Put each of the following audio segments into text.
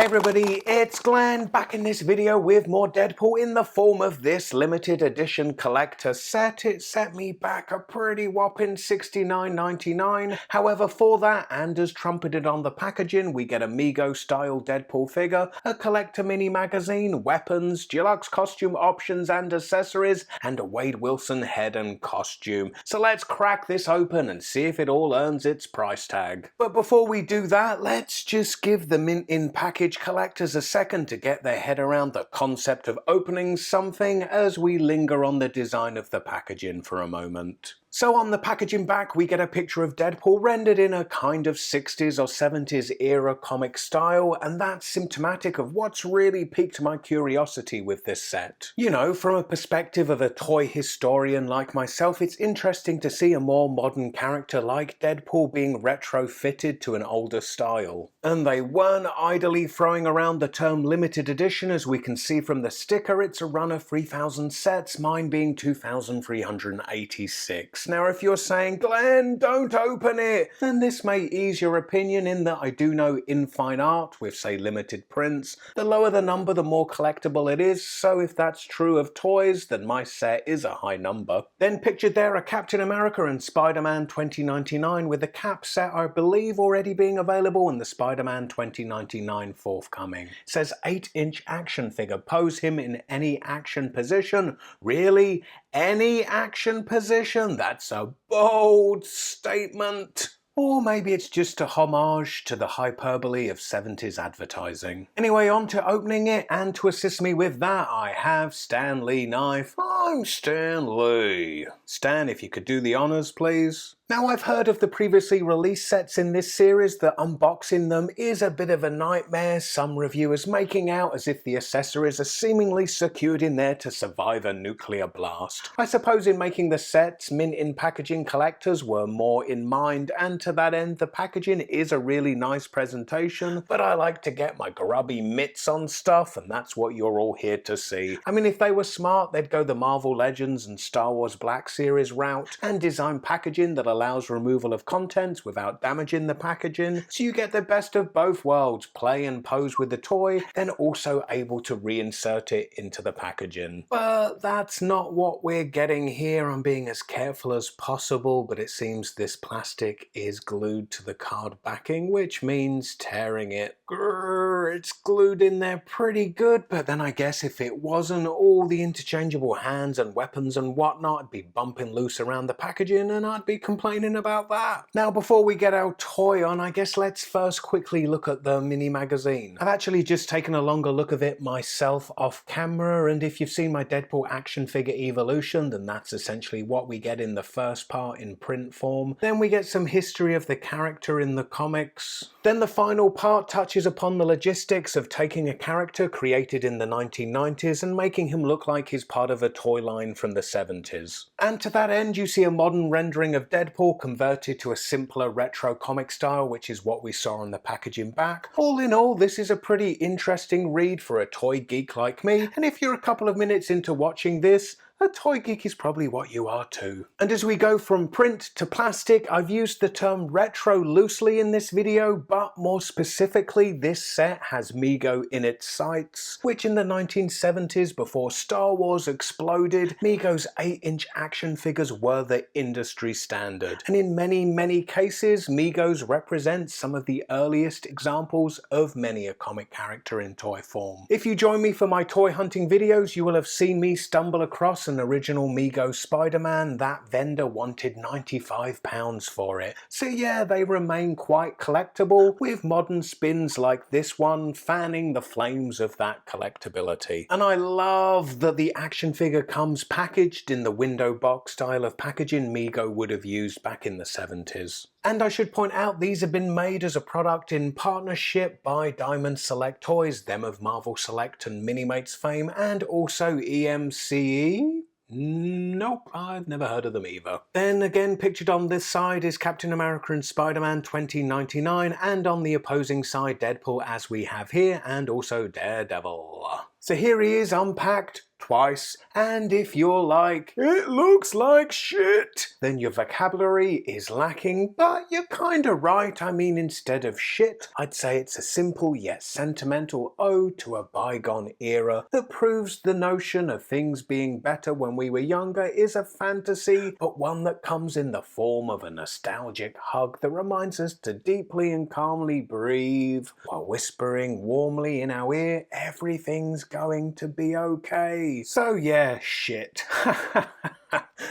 Hey everybody, it's Glenn back in this video with more Deadpool in the form of this limited edition collector set. It set me back a pretty whopping $69.99. However, for that, and as trumpeted on the packaging, we get a Mego style Deadpool figure, a collector mini magazine, weapons, deluxe costume options and accessories, and a Wade Wilson head and costume. So let's crack this open and see if it all earns its price tag. But before we do that, let's just give the mint in package collectors a second to get their head around the concept of opening something as we linger on the design of the packaging for a moment. So on the packaging back we get a picture of Deadpool rendered in a kind of 60s or 70s era comic style, and that's symptomatic of what's really piqued my curiosity with this set. You know, from a perspective of a toy historian like myself, it's interesting to see a more modern character like Deadpool being retrofitted to an older style. And they weren't idly throwing around the term limited edition. As we can see from the sticker, it's a run of 3,000 sets, mine being 2,386. Now if you're saying, Glenn, don't open it, then this may ease your opinion in that I do know in fine art, with say limited prints, the lower the number the more collectible it is, so if that's true of toys, then my set is a high number. Then pictured there are Captain America and Spider-Man 2099, with the Cap set I believe already being available and the Spider-Man 2099 forthcoming. It says 8-inch action figure, pose him in any action position. Really? Any action position? That's a bold statement. Or maybe it's just a homage to the hyperbole of 70s advertising. Anyway, on to opening it, and to assist me with that I have Stan Lee Knife. I'm Stan Lee. Stan, if you could do the honors, please. Now I've heard of the previously released sets in this series that unboxing them is a bit of a nightmare, some reviewers making out as if the accessories are seemingly secured in there to survive a nuclear blast. I suppose in making the sets, mint in packaging collectors were more in mind, and to that end the packaging is a really nice presentation, but I like to get my grubby mitts on stuff, and that's what you're all here to see. I mean, if they were smart, they'd go the Marvel Legends and Star Wars Black Series route and design packaging that allows removal of contents without damaging the packaging, so you get the best of both worlds, play and pose with the toy, then also able to reinsert it into the packaging. But that's not what we're getting here. I'm being as careful as possible, but it seems this plastic is glued to the card backing, which means tearing it. Grrr, it's glued in there pretty good, but then I guess if it wasn't, all the interchangeable hands and weapons and whatnot would be bumping loose around the packaging, and I'd be complaining about that. Now before we get our toy on, I guess let's first quickly look at the mini magazine. I've actually just taken a longer look of it myself off camera, and if you've seen my Deadpool action figure evolution, then that's essentially what we get in the first part in print form. Then we get some history of the character in the comics. Then the final part touches upon the logistics of taking a character created in the 1990s and making him look like he's part of a toy line from the 70s. And to that end you see a modern rendering of Deadpool converted to a simpler retro comic style, which is what we saw on the packaging back. All in all, this is a pretty interesting read for a toy geek like me, and if you're a couple of minutes into watching this, a toy geek is probably what you are too. And as we go from print to plastic, I've used the term retro loosely in this video, but more specifically this set has Mego in its sights, which in the 1970s, before Star Wars exploded, Mego's 8-inch action figures were the industry standard. And in many cases, Megos represent some of the earliest examples of many a comic character in toy form. If you join me for my toy hunting videos, you will have seen me stumble across an original Mego Spider-Man. That vendor wanted £95 for it. So yeah, they remain quite collectible, with modern spins like this one fanning the flames of that collectability. And I love that the action figure comes packaged in the window box style of packaging Mego would have used back in the 70s. And I should point out these have been made as a product in partnership by Diamond Select Toys, them of Marvel Select and Minimates fame, and also EMCE? Nope, I've never heard of them either. Then again, pictured on this side is Captain America and Spider-Man 2099, and on the opposing side Deadpool as we have here, and also Daredevil. So here he is unpacked, twice, and if you're like, "It looks like shit," then your vocabulary is lacking, but you're kinda right. I mean, instead of shit, I'd say it's a simple yet sentimental ode to a bygone era that proves the notion of things being better when we were younger is a fantasy, but one that comes in the form of a nostalgic hug that reminds us to deeply and calmly breathe while whispering warmly in our ear, everything's going to be okay. So yeah, shit.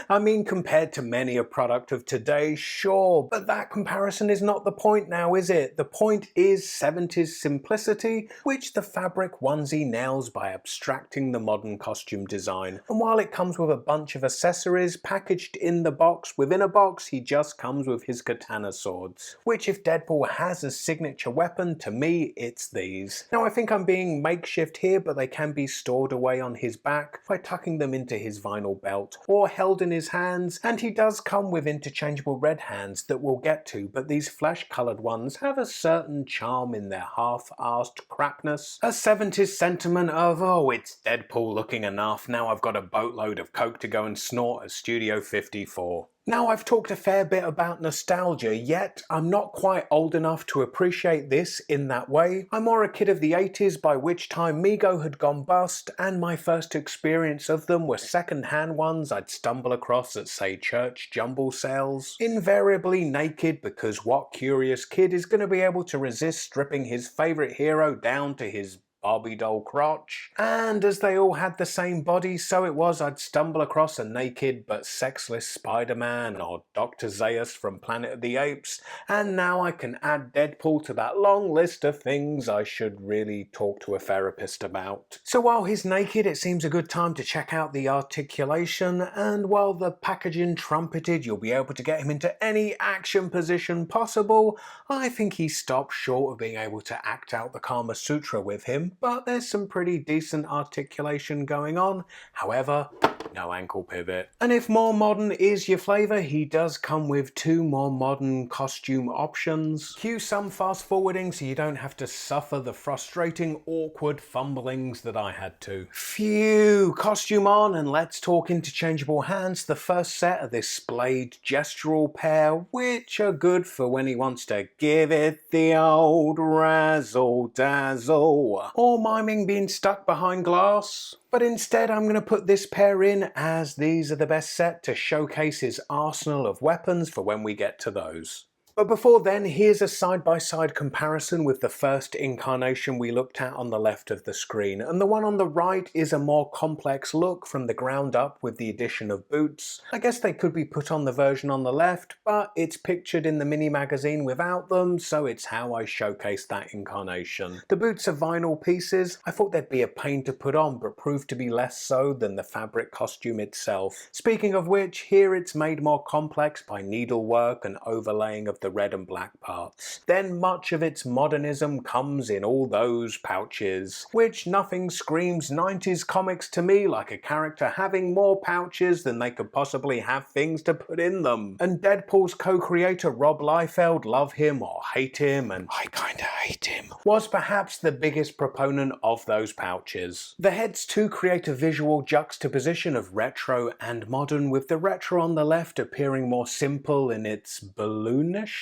I mean, compared to many a product of today, sure, but that comparison is not the point now, is it? The point is 70s simplicity, which the fabric onesie nails by abstracting the modern costume design. And while it comes with a bunch of accessories packaged in the box within a box, he just comes with his katana swords, which if Deadpool has a signature weapon, to me, it's these. Now, I think I'm being makeshift here, but they can be stored away on his back by tucking them into his vinyl belt, or held in his hands, and he does come with interchangeable red hands that we'll get to, but these flesh-coloured ones have a certain charm in their half-arsed crapness. A 70s sentiment of, oh, it's Deadpool looking enough, now I've got a boatload of coke to go and snort at Studio 54. Now, I've talked a fair bit about nostalgia, yet I'm not quite old enough to appreciate this in that way. I'm more a kid of the 80s, by which time Mego had gone bust, and my first experience of them were second-hand ones I'd stumble across at, say, church jumble sales. Invariably naked, because what curious kid is going to be able to resist stripping his favourite hero down to his Barbie doll crotch? And as they all had the same body, so it was I'd stumble across a naked but sexless Spider-Man or Dr. Zaius from Planet of the Apes, and now I can add Deadpool to that long list of things I should really talk to a therapist about. So while he's naked, it seems a good time to check out the articulation, and while the packaging trumpeted you'll be able to get him into any action position possible, I think he stopped short of being able to act out the Kama Sutra with him, but there's some pretty decent articulation going on. However, no ankle pivot. And if more modern is your flavour, he does come with 2 more modern costume options. Cue some fast forwarding so you don't have to suffer the frustrating, awkward fumblings that I had to. Phew, costume on, and let's talk interchangeable hands, the first set of this splayed gestural pair, which are good for when he wants to give it the old razzle dazzle, or miming being stuck behind glass. But instead I'm going to put this pair in, as these are the best set to showcase his arsenal of weapons for when we get to those. But before then, here's a side-by-side comparison with the first incarnation we looked at on the left of the screen, and the one on the right is a more complex look from the ground up with the addition of boots. I guess they could be put on the version on the left, but it's pictured in the mini magazine without them, so it's how I showcase that incarnation. The boots are vinyl pieces. I thought they'd be a pain to put on, but proved to be less so than the fabric costume itself. Speaking of which, here it's made more complex by needlework and overlaying of the red and black parts. Then much of its modernism comes in all those pouches, which nothing screams 90s comics to me like a character having more pouches than they could possibly have things to put in them. And Deadpool's co-creator Rob Liefeld, love him or hate him, and I kinda hate him, was perhaps the biggest proponent of those pouches. The heads too create a visual juxtaposition of retro and modern, with the retro on the left appearing more simple in its balloonishness,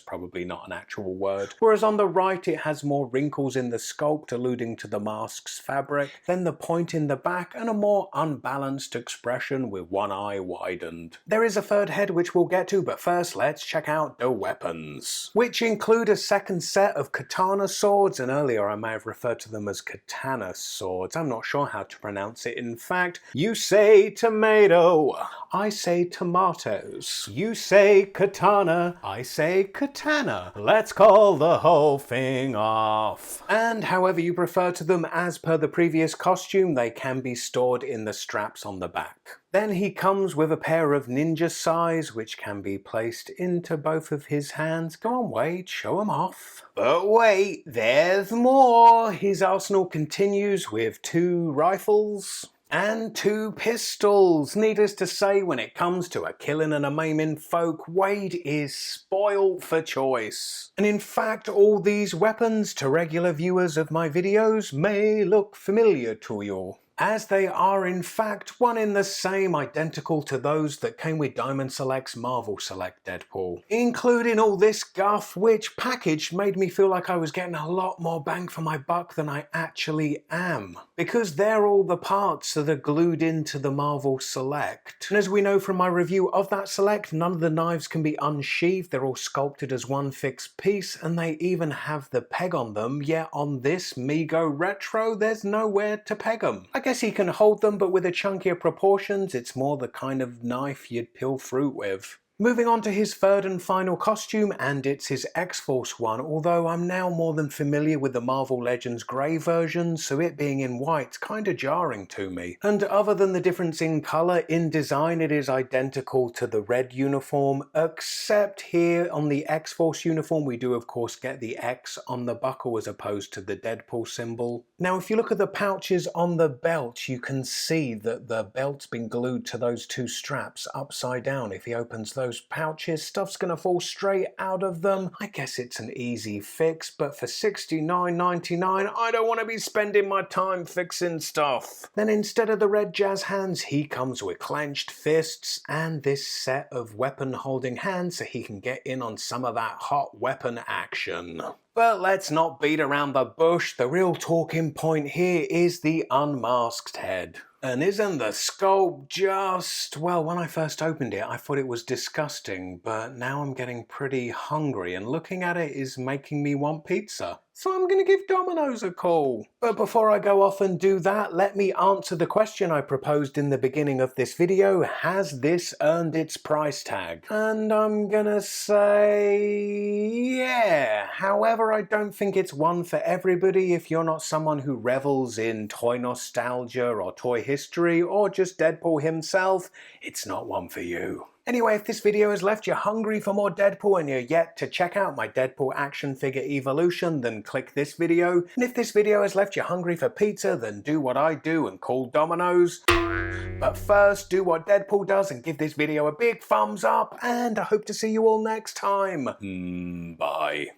probably not an actual word, whereas on the right it has more wrinkles in the sculpt alluding to the mask's fabric, then the point in the back, and a more unbalanced expression with one eye widened. There is a third head which we'll get to, but first let's check out the weapons, which include a second set of katana swords, and earlier I may have referred to them as katana swords. I'm not sure how to pronounce it. In fact, you say tomato, I say tomatoes. You say katana, I say katana. Let's call the whole thing off. And however you prefer to them, as per the previous costume, they can be stored in the straps on the back. Then he comes with a pair of ninja sais, which can be placed into both of his hands. Go on, Wade, show them off. But wait, there's more. His arsenal continues with 2 rifles and 2 pistols. Needless to say, when it comes to a killing and a maiming folk, Wade is spoiled for choice. And in fact, all these weapons to regular viewers of my videos may look familiar to you. as they are in fact one in the same, identical to those that came with Diamond Select's Marvel Select Deadpool. Including all this guff, which packaged made me feel like I was getting a lot more bang for my buck than I actually am. Because they're all the parts that are glued into the Marvel Select. And as we know from my review of that Select, none of the knives can be unsheathed, they're all sculpted as one fixed piece, and they even have the peg on them, yet on this Mego Retro there's nowhere to peg them. I guess he can hold them, but with a chunkier proportions, it's more the kind of knife you'd peel fruit with. Moving on to his third and final costume, and it's his X-Force one, although I'm now more than familiar with the Marvel Legends grey version, so it being in white's kinda jarring to me. And other than the difference in colour, in design it is identical to the red uniform, except here on the X-Force uniform we do of course get the X on the buckle as opposed to the Deadpool symbol. Now if you look at the pouches on the belt, you can see that the belt's been glued to those two straps upside down. If he opens those pouches, stuff's gonna fall straight out of them. I guess it's an easy fix, but for $69.99 I don't want to be spending my time fixing stuff. Then instead of the red jazz hands, he comes with clenched fists and this set of weapon holding hands so he can get in on some of that hot weapon action. But let's not beat around the bush, the real talking point here is the unmasked head. And isn't the sculpt just... well, when I first opened it I thought it was disgusting, but now I'm getting pretty hungry and looking at it is making me want pizza. So I'm gonna give Domino's a call. But before I go off and do that, let me answer the question I proposed in the beginning of this video. Has this earned its price tag? And I'm gonna say... yeah. However, I don't think it's one for everybody. If you're not someone who revels in toy nostalgia or toy history or just Deadpool himself, it's not one for you. Anyway, if this video has left you hungry for more Deadpool and you're yet to check out my Deadpool action figure evolution, then click this video. And if this video has left you hungry for pizza, then do what I do and call Domino's. But first, do what Deadpool does and give this video a big thumbs up, and I hope to see you all next time. Bye.